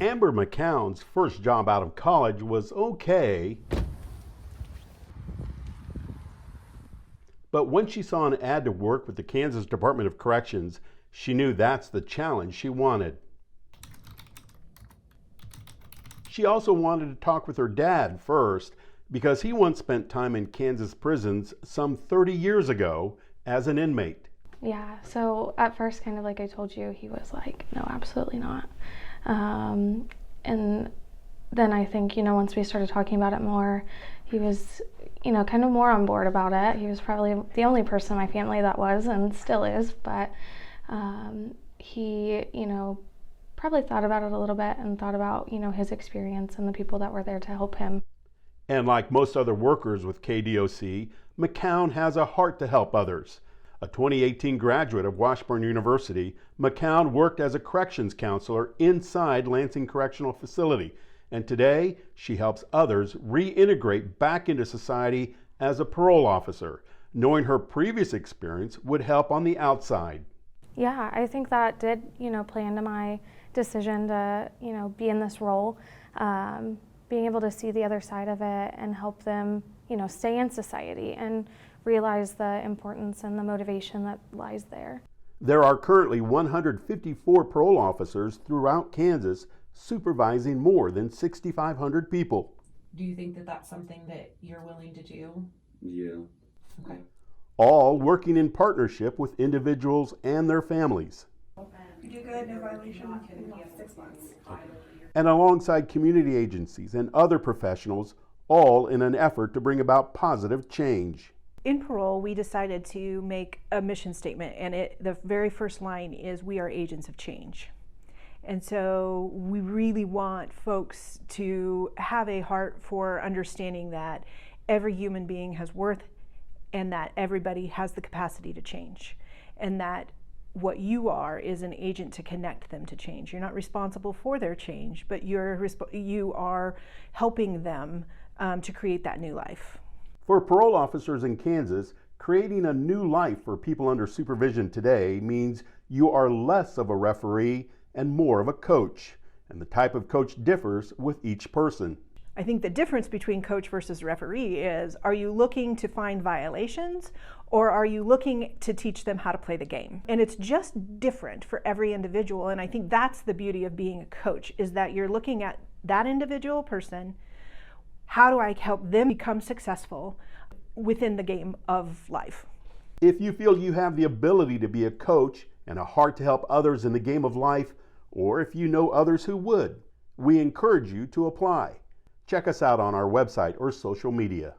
Amber McCown's first job out of college was okay, but when she saw an ad to work with the Kansas Department of Corrections, she knew that's the challenge she wanted. She also wanted to talk with her dad first because he once spent time in Kansas prisons some 30 years ago as an inmate. Yeah, so at first, kind of like I told you, he was like, no, absolutely not. And then I think, once we started talking about it more, he was, kind of more on board about it. He was probably the only person in my family that was and still is, but he, probably thought about it a little bit and thought about, his experience and the people that were there to help him. And like most other workers with KDOC, McCown has a heart to help others. A 2018 graduate of Washburn University, McCown worked as a corrections counselor inside Lansing Correctional Facility, and today she helps others reintegrate back into society as a parole officer, knowing her previous experience would help on the outside. Yeah, I think that did, play into my decision to, be in this role, being able to see the other side of it and help them, stay in society and realize the importance and the motivation that lies there. There are currently 154 parole officers throughout Kansas supervising more than 6,500 people. Do you think that that's something that you're willing to do? Yeah. Okay. All working in partnership with individuals and their families. You do good, no violation, 6 months. And alongside community agencies and other professionals, all in an effort to bring about positive change. In parole, we decided to make a mission statement, and the very first line is, we are agents of change. And so we really want folks to have a heart for understanding that every human being has worth and that everybody has the capacity to change, and that what you are is an agent to connect them to change. You're not responsible for their change, but you are helping them to create that new life. For parole officers in Kansas, creating a new life for people under supervision today means you are less of a referee and more of a coach, and the type of coach differs with each person. I think the difference between coach versus referee is, are you looking to find violations, or are you looking to teach them how to play the game? And it's just different for every individual, and I think that's the beauty of being a coach, is that you're looking at that individual person. How do I help them become successful within the game of life? If you feel you have the ability to be a coach and a heart to help others in the game of life, or if you know others who would, we encourage you to apply. Check us out on our website or social media.